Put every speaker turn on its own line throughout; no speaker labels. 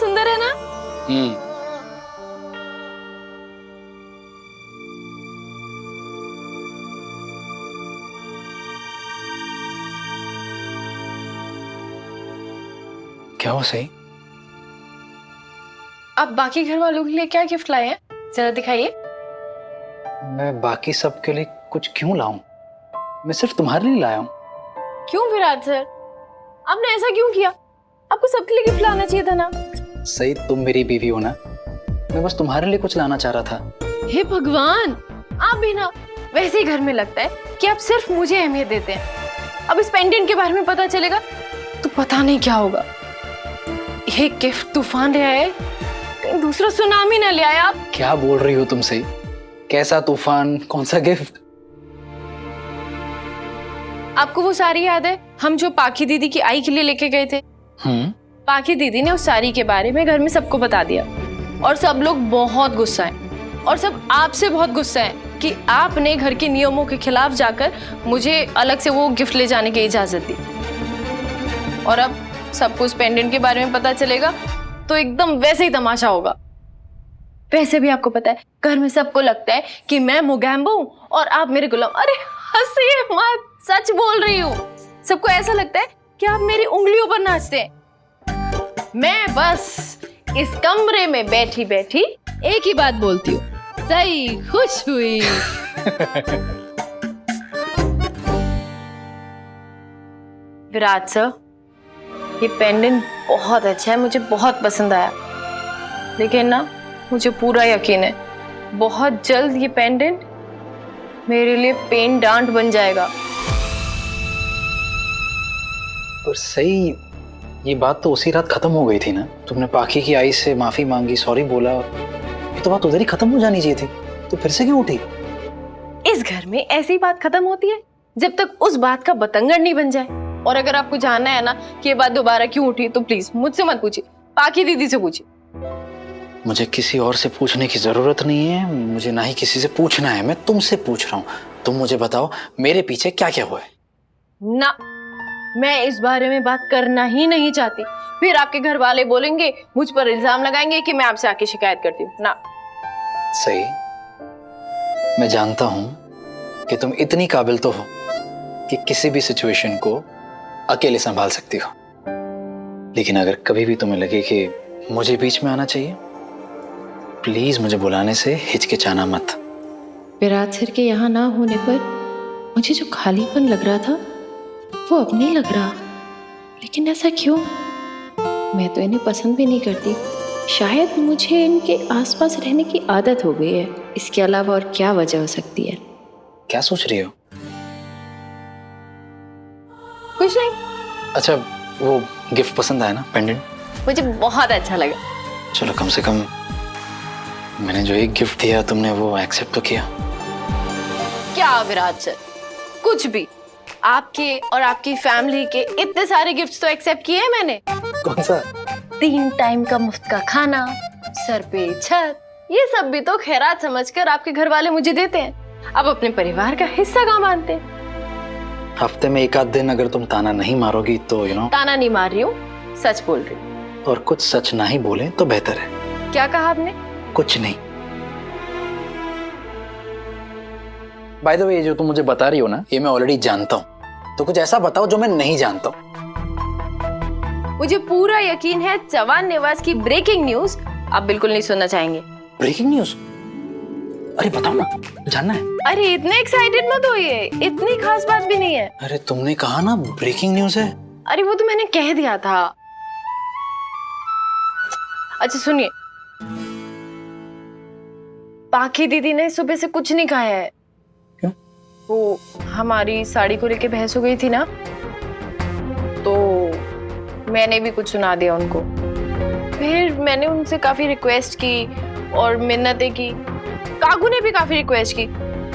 सुंदर है ना?
क्या हो सही?
आप बाकी घर वालों के लिए क्या गिफ्ट लाए हैं? जरा दिखाइए।
मैं बाकी सबके लिए कुछ क्यों लाऊं? मैं सिर्फ तुम्हारे लिए लाया हूं।
क्यों विराट सर, आपने ऐसा क्यों किया? आपको सबके लिए गिफ्ट लाना चाहिए था ना।
सही, तुम मेरी बीवी हो ना, मैं बस तुम्हारे लिए कुछ लाना चाह रहा था।
हे भगवान, आप भी ना वैसे ही घर में लगता है कि आप सिर्फ मुझे अहमियत देते हैं। अब इस पेंडेंट के बारे में पता चलेगा तो पता नहीं क्या होगा। ये गिफ्ट तूफान ले आए, कहीं दूसरा सुनामी ना ले आए आप।
क्या बोल रही हो तुम सही? कैसा तूफान? कौन सा गिफ्ट?
आपको वो साड़ी याद है हम जो पाखी दीदी की आई के लिए लेके गए थे? पाखी दीदी ने उस साड़ी के बारे में घर में सबको बता दिया और सब लोग बहुत गुस्सा हैं और सब आपसे बहुत गुस्सा हैं कि आपने घर के नियमों के खिलाफ जाकर मुझे अलग से वो गिफ्ट ले जाने की इजाजत दी। और अब सबको उस पेंडेंट के बारे में पता चलेगा तो एकदम वैसे ही तमाशा होगा। वैसे भी आपको पता है घर में सबको लगता है कि मैं मोगैम्बो हूं और आप मेरे गुलाम। अरे हंसिए मत, सच बोल रही हूँ। सबको ऐसा लगता है कि आप मेरी उंगलियों पर नाचते हैं। मैं बस इस कमरे में बैठी बैठी एक ही बात बोलती हूँ, सही खुश हुई। विराट सर, ये पेंडेंट बहुत अच्छा है, मुझे बहुत पसंद आया। लेकिन ना मुझे पूरा यकीन है बहुत जल्द ये पेंडेंट मेरे लिए पेन डांट बन जाएगा।
और सही, ये बात तो उसी रात खत्म हो गई थी ना। तुमने पाखी की आई से माफी मांगी, सॉरी बोला, ये तो बात उधर ही खत्म हो जानी चाहिए थी। तो फिर से क्यों उठी?
इस घर में ऐसी बात खत्म होती है जब तक उस बात का बतंगड़ नहीं बन जाए। और अगर आपको जानना है ना कि ये बात दोबारा क्यों उठी तो प्लीज मुझसे मत पूछिए, पाखी दीदी से पूछिए।
मुझे किसी और से पूछने की जरूरत नहीं है, मुझे ना ही किसी से पूछना है। मैं तुमसे पूछ रहा हूँ, तुम मुझे बताओ मेरे पीछे क्या क्या हुआ है।
ना, मैं इस बारे में बात करना ही नहीं चाहती। फिर आपके घर वाले बोलेंगे, मुझ पर इल्जाम लगाएंगे कि मैं आपसे आके शिकायत करती हूँ ना।
सही, मैं जानता हूं कि तुम इतनी काबिल तो हो कि किसी भी सिचुएशन को अकेले संभाल सकती हो। लेकिन अगर कभी भी तुम्हें लगे कि मुझे बीच में आना चाहिए, प्लीज मुझे बुलाने से हिचकिचाना मत।
विराट सर के यहाँ ना होने पर मुझे जो खालीपन लग रहा था वो अब नहीं लग रहा। लेकिन ऐसा क्यों? मैं तो इन्हें पसंद भी नहीं करती। शायद मुझे इनके आसपास रहने की आदत हो गई है। इसके अलावा और क्या वजह हो सकती है?
क्या सोच रही हो?
कुछ नहीं।
अच्छा, वो गिफ्ट पसंद आया ना, पेंडेंट?
मुझे बहुत अच्छा लगा।
चलो, कम से कम मैंने जो एक गिफ्ट दिया तुमने वो एक्सेप्ट तो किया।
क्या विराट सर, कुछ भी। आपके और आपकी फैमिली के इतने सारे गिफ्ट्स तो एक्सेप्ट किए हैं मैंने।
कौन सा?
3 टाइम का मुफ्त का खाना, सर पे छत, ये सब भी तो खैरात समझकर आपके घर वाले मुझे देते हैं। अब अपने परिवार का हिस्सा कहाँ मानते हैं?
हफ्ते में एक आध दिन अगर तुम ताना नहीं मारोगी तो
ताना नहीं मार रही हूँ, सच बोल रही हूँ।
और कुछ सच ना ही बोले तो बेहतर है।
क्या कहा आपने?
कुछ नहीं। बाय द वे, ये जो तुम मुझे बता रही हो ना, ये मैं ऑलरेडी जानता हूँ। तो कुछ ऐसा बताओ जो मैं नहीं जानता हूँ।
मुझे पूरा यकीन है जवान निवास की ब्रेकिंग न्यूज आप बिल्कुल नहीं सुनना चाहेंगे।
Breaking news? अरे बताओ ना, जानना है।
अरे इतने एक्साइटेड मत होइए, इतनी खास बात भी नहीं है।
अरे तुमने कहा ना ब्रेकिंग न्यूज है।
अरे वो तो मैंने कह दिया था। अच्छा सुनिए, पाखी दीदी ने सुबह से कुछ नहीं खाया है।
क्यों?
वो हमारी साड़ी को लेके बहस हो गई थी ना, तो मैंने भी कुछ सुना दिया उनको। फिर मैंने उनसे काफी रिक्वेस्ट की और मिन्नतें की। काकू ने भी काफी रिक्वेस्ट की,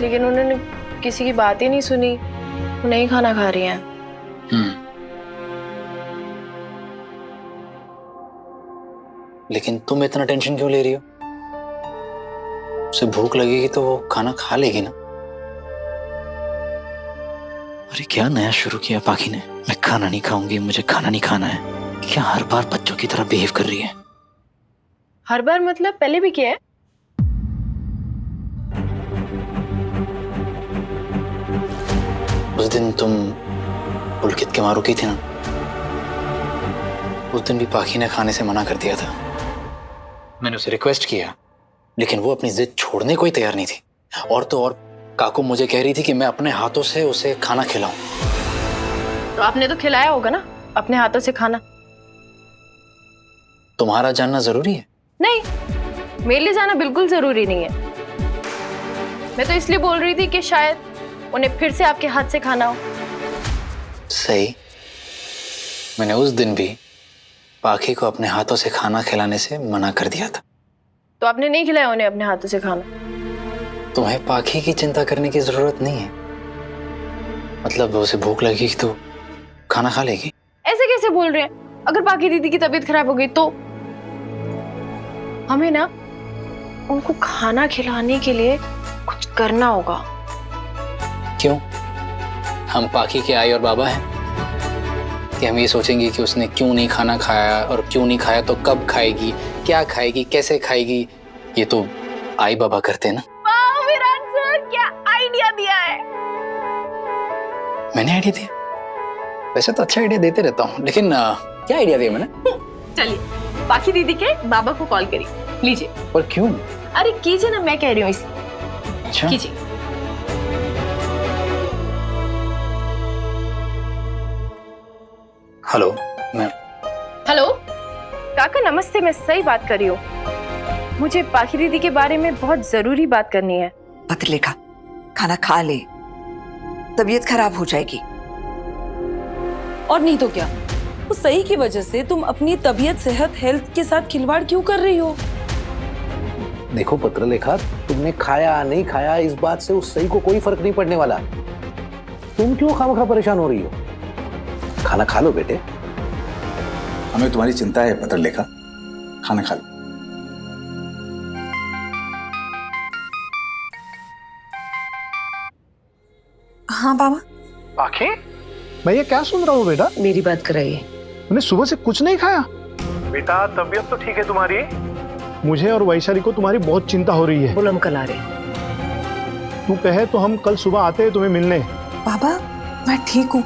लेकिन उन्होंने किसी की बात ही नहीं सुनी। वो नहीं खाना खा रही हैं।
लेकिन तुम इतना टेंशन क्यों ले रही हो? उसे भूख लगेगी तो वो खाना खा लेगी ना। अरे क्या नया शुरू किया पाखी ने? मैं खाना नहीं खाऊंगी, मुझे खाना नहीं खाना है। क्या हर बार बच्चों की तरह बिहेव कर रही है?
हर बार मतलब पहले भी किया है?
उस दिन तुम पुलकित के वहां रुकी थी ना, उस दिन भी पाखी ने खाने से मना कर दिया था। मैंने उसे रिक्वेस्ट किया, लेकिन वो अपनी जिद छोड़ने को ही तैयार नहीं थी। और तो और काकू मुझे कह रही थी कि मैं अपने हाथों से उसे खाना खिलाऊं।
तो आपने तो खिलाया होगा ना अपने हाथों से खाना।
तुम्हारा जानना जरूरी है?
नहीं, मेरे लिए जाना बिल्कुल जरूरी नहीं है। मैं तो इसलिए बोल रही थी कि शायद उन्हें फिर से आपके हाथ से खाना हो।
सही। मैंने उस दिन भी पाखी को अपने हाथों से खाना खिलाने से मना कर दिया था।
तो आपने नहीं खिलाया उन्हें अपने हाथों से खाना?
तुम्हें पाखी की चिंता करने की जरूरत नहीं है। मतलब उसे भूख लगेगी तो खाना खा लेगी।
ऐसे कैसे बोल रहे हैं? अगर पाखी दीदी की तबीयत खराब हो गई तो हमें ना उनको खाना खिलाने के लिए कुछ करना होगा।
क्यों? हम पाखी के आई और बाबा हैं कि हम ये सोचेंगे कि उसने क्यों नहीं खाना खाया, और क्यों नहीं खाया तो कब खाएगी, क्या खाएगी, कैसे खाएगी, ये तो आई बाबा करते हैं ना।
वाह विराट सर, क्या आइडिया दिया है।
मैंने आइडिया दिया? वैसे तो अच्छा आइडिया देते रहता हूँ, लेकिन क्या आइडिया दिया मैंने?
चलिए पाखी दीदी के बाबा को कॉल करिए, लीजिए।
पर क्यों?
अरे कीजिए ना, मैं कह रही हूँ इसलिए।
अच्छा
कीजिए।
हेलो मैं
हेलो काका, नमस्ते। मैं सही बात कर रही हूँ। मुझे पाखी दीदी के बारे में बहुत जरूरी बात करनी है।
पत्रलेखा, खाना खा ले, तबीयत खराब हो जाएगी।
और नहीं तो क्या, उस सही की वजह से तुम अपनी तबीयत, सेहत, हेल्थ के साथ खिलवाड़ क्यों कर रही हो?
देखो पत्रलेखा, तुमने खाया नहीं खाया इस बात से उस सही को कोई फर्क नहीं पड़ने वाला। तुम क्यों खामखा परेशान हो रही हो? खाना खा लो बेटे।
हमें तुम्हारी चिंता है पत्रलेखा, खाना खा लो।
हाँ बाबा।
पाखी, मैं ये क्या सुन रहा हूँ बेटा?
मेरी बात कराइए।
मैंने सुबह से कुछ नहीं खाया। बेटा तबीयत तो ठीक है तुम्हारी? मुझे और वैशाली को तुम्हारी बहुत चिंता हो रही है।
बोलो, हम कल आ रहे।
तू कहे तो हम कल सुबह आते हैं तुम्हें मिलने।
बाबा मैं ठीक हूँ,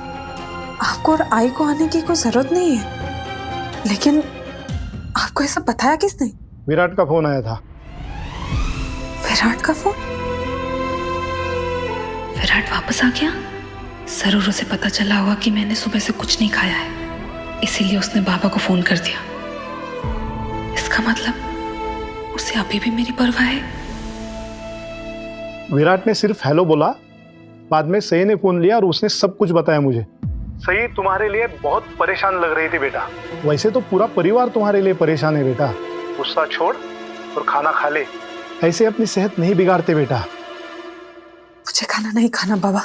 आपको और आई को आने की कोई जरूरत नहीं है। लेकिन आपको ऐसा बताया किसने?
विराट का फोन आया था।
विराट का फोन?
विराट वापस आ गया। जरूर उसे पता चला होगा कि मैंने सुबह से कुछ नहीं खाया है, इसीलिए उसने बाबा को फोन कर दिया। इसका मतलब उसे अभी भी मेरी परवाह है।
विराट ने सिर्फ हेलो बोला, बाद में सही ने फोन लिया और उसने सब कुछ बताया मुझे। सही तुम्हारे लिए बहुत परेशान लग रही थी बेटा। वैसे तो पूरा परिवार तुम्हारे लिए परेशान है बेटा। गुस्सा छोड़ और खाना खा ले, ऐसे अपनी सेहत नहीं बिगाड़ते बेटा।
मुझे खाना नहीं खाना बाबा।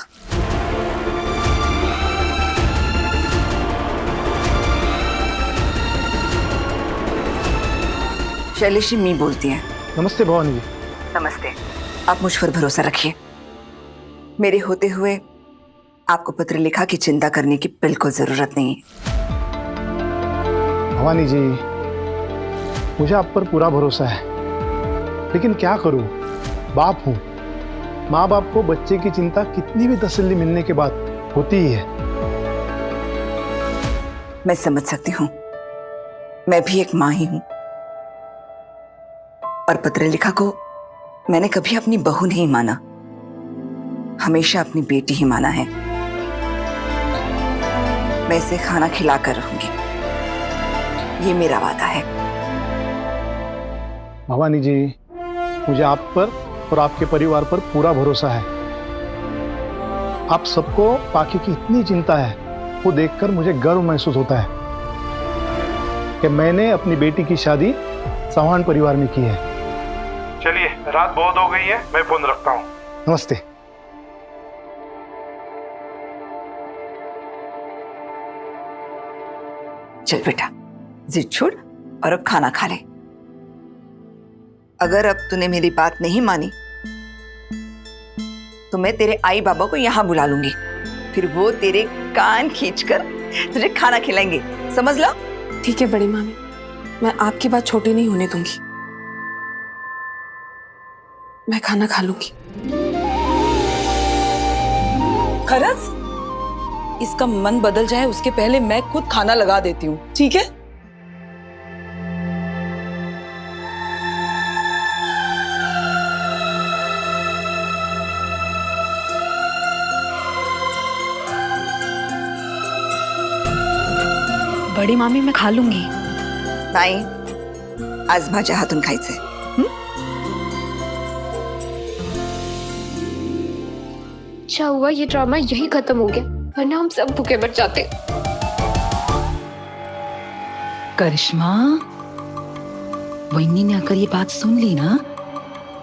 शैलेशी मी बोलती हैं।
नमस्ते भवानी जी।
नमस्ते। आप मुझ पर भरोसा रखिए, मेरे होते हुए आपको पत्रलेखा की चिंता करने की बिल्कुल जरूरत नहीं है।
भवानी जी, मुझे आप पर पूरा भरोसा है, लेकिन क्या करूं, बाप हूं। माँ बाप को बच्चे की चिंता कितनी भी तसल्ली मिलने के बाद होती ही है।
मैं समझ सकती हूँ, मैं भी एक माँ ही हूं, और पत्रलेखा को मैंने कभी अपनी बहू नहीं माना, हमेशा अपनी बेटी ही माना है। मैं इसे खाना खिलाकर रहूंगी, ये मेरा वादा है।
भवानी जी, मुझे आप पर और आपके परिवार पर पूरा भरोसा है। आप सबको पाखी की इतनी चिंता है, वो देखकर मुझे गर्व महसूस होता है कि मैंने अपनी बेटी की शादी चौहान परिवार में की है।
चलिए, रात बहुत हो गई है, मैं फोन रखता हूँ।
नमस्ते।
चल बेटा, जिद छोड़ और अब खाना खा ले। अगर अब तूने मेरी बात नहीं मानी तो मैं तेरे आई बाबा को यहां बुला लूंगी, फिर वो तेरे कान खींचकर तुझे खाना खिलाएंगे, समझ लो?
ठीक है बड़ी मामी, मैं आपकी बात छोटी नहीं होने दूंगी।
मैं खाना खा लूंगी। खरच, इसका मन बदल जाए उसके पहले मैं खुद खाना लगा देती हूँ, ठीक है?
बड़ी मामी मैं खा लूंगी।
नाही, आज माझ्या हातून खायचंय।
अच्छा हुआ ये ड्रामा यही खत्म हो गया, वरना हम सब भूखे मर जाते।
करिश्मा, वहीनी ने अगर ये बात सुन ली ना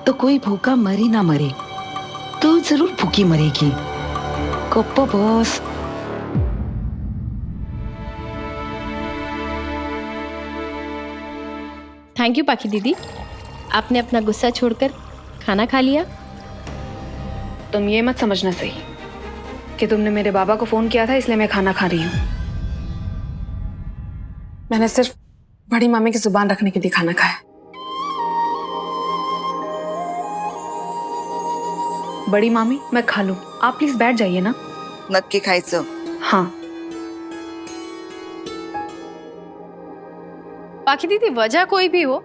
तो कोई भूखा मरे ना मरे तो जरूर भूखी मरेगी। कोप्पो बॉस।
थैंक यू पाखी दीदी, आपने अपना गुस्सा छोड़कर खाना खा लिया।
तुम ये मत समझना सही कि तुमने मेरे बाबा को फोन किया था इसलिए मैं खाना खा रही हूँ। मैंने सिर्फ बड़ी मामी की जुबान रखने के लिए खाना खाया। बड़ी मामी मैं खा लूं, आप प्लीज बैठ जाइए ना।
नक्की खायचं।
हाँ।
पाखी दीदी, वजह कोई भी हो,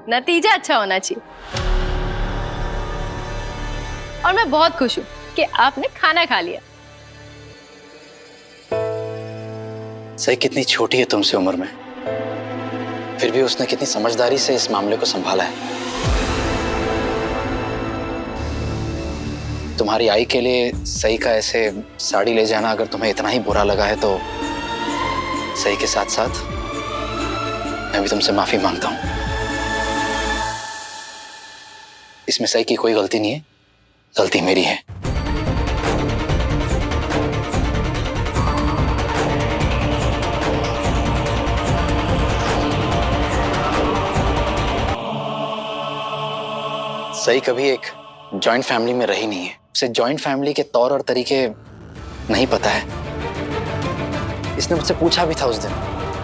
नतीजा अच्छा होना चाहिए। और मैं बहुत खुश हूं कि आपने खाना खा लिया।
सही कितनी छोटी है तुमसे उम्र में, फिर भी उसने कितनी समझदारी से इस मामले को संभाला है। तुम्हारी आई के लिए सही का ऐसे साड़ी ले जाना अगर तुम्हें इतना ही बुरा लगा है तो सही के साथ साथ मैं भी तुमसे माफी मांगता हूं। इसमें सही की कोई गलती नहीं है, गलती मेरी है। सही कभी एक जॉइंट फैमिली में रही नहीं है, उसे जॉइंट फैमिली के तौर और तरीके नहीं पता है। इसने मुझसे पूछा भी था उस दिन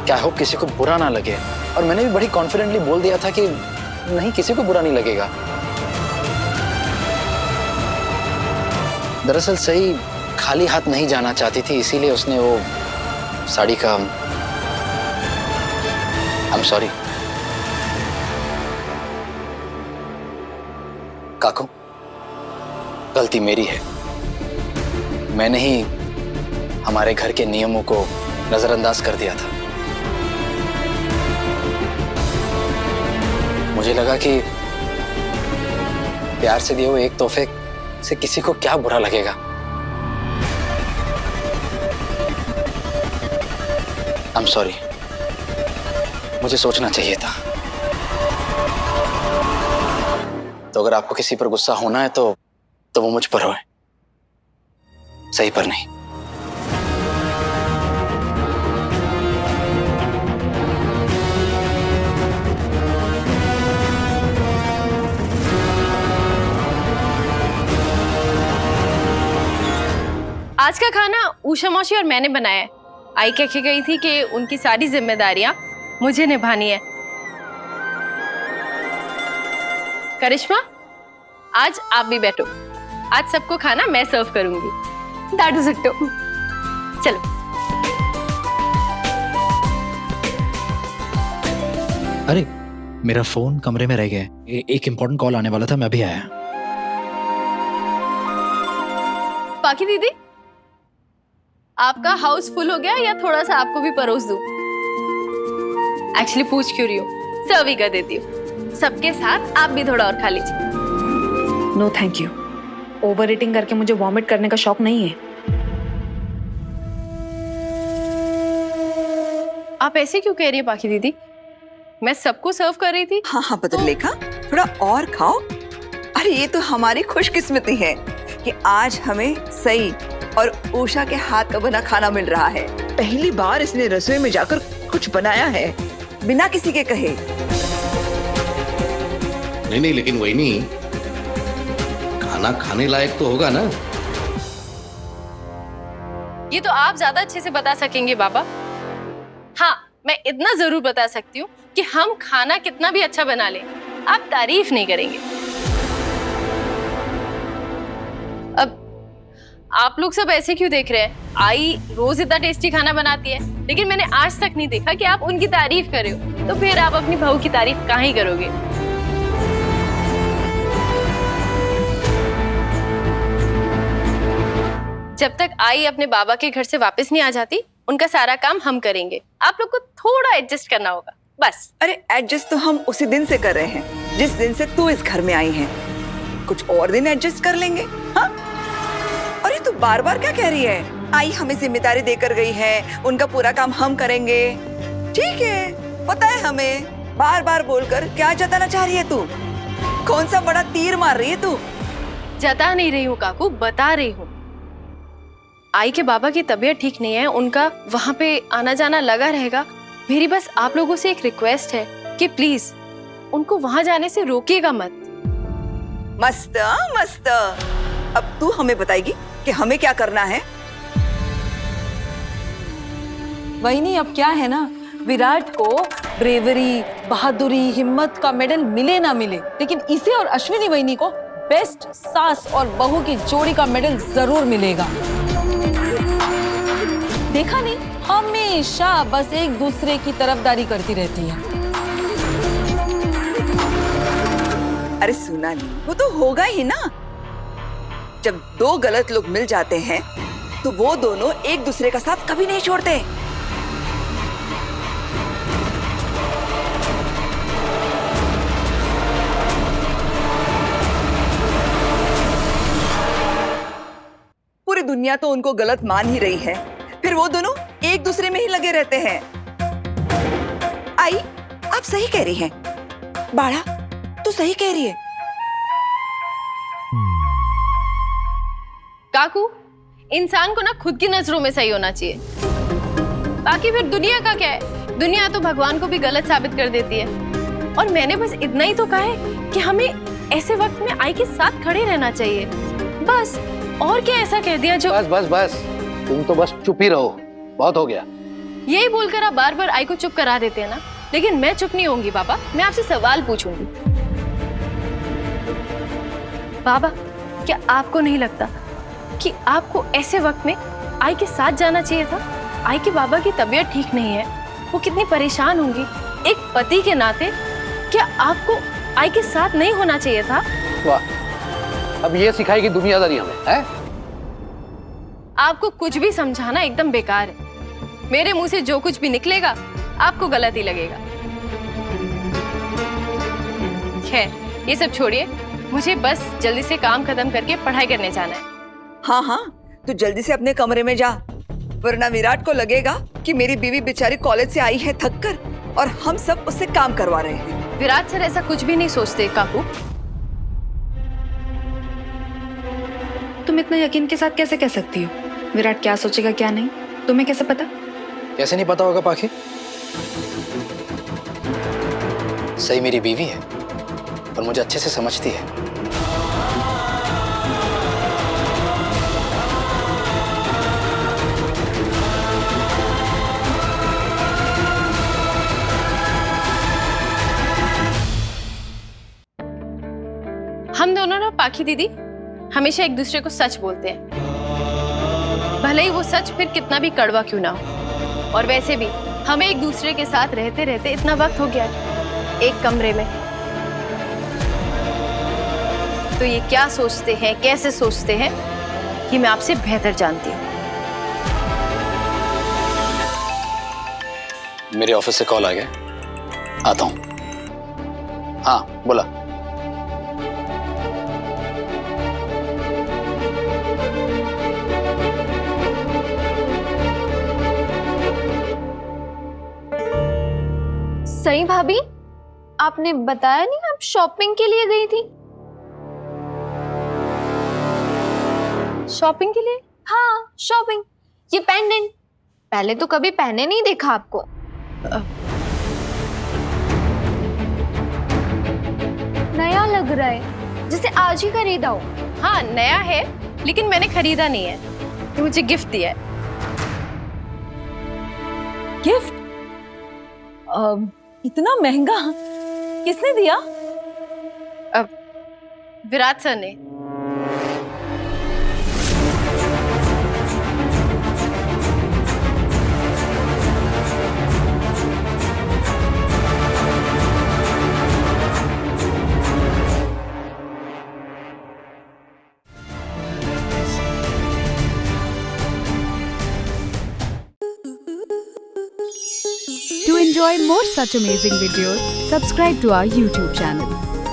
कि आई होप किसी को बुरा ना लगे, और मैंने भी बड़ी कॉन्फिडेंटली बोल दिया था कि नहीं, किसी को बुरा नहीं लगेगा। दरअसल सही खाली हाथ नहीं जाना चाहती थी, इसीलिए उसने वो साड़ी का आई एम सॉरी काकू, गलती मेरी है। मैंने ही हमारे घर के नियमों को नजरअंदाज कर दिया था। मुझे लगा कि प्यार से दिए हुए एक तोहफे से किसी को क्या बुरा लगेगा। आई एम सॉरी, मुझे सोचना चाहिए था। तो अगर आपको किसी पर गुस्सा होना है तो वो मुझ पर होए, सही पर नहीं।
आज का खाना उषा मौसी और मैंने बनाया है। आई कह के गई थी कि उनकी सारी जिम्मेदारियां मुझे निभानी है। करिश्मा, आज आप भी बैठो, आज सबको खाना मैं सर्व करूंगी। डांटो सकते हो। चलो।
अरे मेरा फोन कमरे में रह गया, एक इंपॉर्टेंट कॉल आने वाला था, मैं अभी आया।
पाखी दीदी, आपका हाउस फुल हो गया या थोड़ा सा आपको भी परोस दूं? एक्चुअली पूछ क्यों रही हूँ, सर्व ही कर देती हूँ। सबके साथ आप भी थोड़ा और खा लीजिए।
No thank you, over eating करके मुझे वॉमिट करने का शौक नहीं है।
आप ऐसे क्यों कह रही है पाखी दीदी? मैं सबको सर्व कर रही थी।
हाँ हाँ भद्रलेखा, थोड़ा और खाओ। अरे ये तो हमारी खुशकिस्मती है कि आज हमें सई और उषा के हाथ का बना खाना मिल रहा है।
पहली बार इसने रसोई में जाकर कुछ बनाया है
बिना किसी के कहे।
नहीं, लेकिन वही नहीं, खाना खाने लायक तो होगा ना।
ये तो आप ज्यादा अच्छे से बता सकेंगे बाबा। हाँ, मैं इतना जरूर बता सकती हूँ कि हम खाना कितना भी अच्छा बना लें, आप तारीफ नहीं करेंगे। आप लोग सब ऐसे क्यों देख रहे हैं? आई रोज इतना टेस्टी खाना बनाती है, लेकिन मैंने आज तक नहीं देखा कि आप उनकी तारीफ कर रहे हो। तो फिर आप अपनी बहू की तारीफ कहाँ ही करोगे? जब तक आई अपने बाबा के घर से वापस नहीं आ जाती, उनका सारा काम हम करेंगे। आप लोग को थोड़ा एडजस्ट करना होगा, बस।
अरे एडजस्ट तो हम उसी दिन से कर रहे हैं जिस दिन से तू इस घर में आई है। कुछ और दिन एडजस्ट कर लेंगे। हाँ? अरे तू बार बार क्या कह रही है? आई हमें जिम्मेदारी देकर गई है, उनका पूरा काम हम करेंगे। ठीक है, पता है हमें। बार बार बोलकर क्या जताना चाह रही है तू? कौन सा बड़ा तीर मार रही है तू?
जता नहीं रही हूँ काकू, बता रही हूँ। आई के बाबा की तबीयत ठीक नहीं है, उनका वहाँ पे आना जाना लगा रहेगा। मेरी बस आप लोगों से एक रिक्वेस्ट है कि प्लीज उनको वहाँ जाने से रोकिएगा मत।
मस्त मस्त। अब तू हमें बताएगी कि हमें क्या करना है?
वही अब क्या है ना, विराट को ब्रेवरी, बहादुरी, हिम्मत का मेडल मिले ना मिले, लेकिन इसे और अश्विनी वहिनी को बेस्ट सास और बहू की जोड़ी का मेडल जरूर मिलेगा। देखा नहीं, हमेशा बस एक दूसरे की तरफदारी करती रहती है।
अरे सुना नहीं, वो तो होगा ही ना। जब दो गलत लोग मिल जाते हैं तो वो दोनों एक दूसरे का साथ कभी नहीं छोड़ते। पूरी दुनिया तो उनको गलत मान ही रही है, फिर वो दोनों एक दूसरे में ही लगे रहते हैं। आई, आप सही कह रही हैं। बाड़ा, तू सही कह रही है।
काकू, इंसान को ना खुद की नजरों में सही होना चाहिए, बाकी फिर दुनिया का क्या है? दुनिया तो भगवान को भी गलत साबित कर देती है। और मैंने बस इतना ही तो कहा है कि हमें ऐसे वक्त में आई के साथ खड़े रहना चाहिए, बस। और क्या ऐसा कह दिया जो?
बस बस बस, तुम तो बस चुप ही रहो, बहुत हो गया।
यही बोलकर आप बार बार आई को चुप करा देते हैं ना, लेकिन मैं चुप नहीं होंगी बाबा। मैं आपसे सवाल पूछूंगी। बाबा, क्या आपको नहीं लगता कि आपको ऐसे वक्त में आई के साथ जाना चाहिए था? आई के बाबा की तबीयत ठीक नहीं है, वो कितनी परेशान होंगी। एक पति के नाते क्या आपको आई के साथ नहीं होना चाहिए था?
वाह, अब ये सिखाएगी दुनियादारी हमें, है?
आपको कुछ भी समझाना एकदम बेकार है। मेरे मुंह से जो कुछ भी निकलेगा आपको गलत ही लगेगा। खैर, ये सब छोड़िए, मुझे बस जल्दी से काम खत्म करके पढ़ाई करने जाना है।
हाँ हाँ, तू जल्दी से अपने कमरे में जा, वरना विराट को लगेगा कि मेरी बीवी बेचारी कॉलेज से आई है थक कर और हम सब उससे काम करवा रहे हैं।
विराट सर ऐसा कुछ भी नहीं सोचते काकू।
तुम इतना यकीन के साथ कैसे कह सकती हो? विराट क्या सोचेगा क्या नहीं, तुम्हें कैसे पता?
कैसे नहीं पता होगा पाखी? सही मेरी बीवी है और मुझे अच्छे से समझती है।
हम दोनों ना पाखी दीदी हमेशा एक दूसरे को सच बोलते हैं, भले ही वो सच फिर कितना भी कड़वा क्यों ना हो। और वैसे भी हमें एक दूसरे के साथ रहते रहते इतना वक्त हो गया है एक कमरे में, तो ये क्या सोचते हैं, कैसे सोचते हैं, ये मैं आपसे बेहतर जानती हूँ।
मेरे ऑफिस से कॉल आ गया, आता हूँ। हाँ बोला।
सही भाभी, आपने बताया नहीं आप शॉपिंग के लिए गई थी? शॉपिंग के लिए? हाँ, शॉपिंग। ये पेंडेंट पहले तो कभी पहने नहीं देखा आपको। नया लग रहा है, जैसे आज ही खरीदा हो।
हाँ नया है, लेकिन मैंने खरीदा नहीं है, ये मुझे गिफ्ट दिया है।
गिफ्ट? इतना महंगा किसने दिया?
विराट सर ने।
enjoy more such amazing videos, subscribe to our YouTube channel.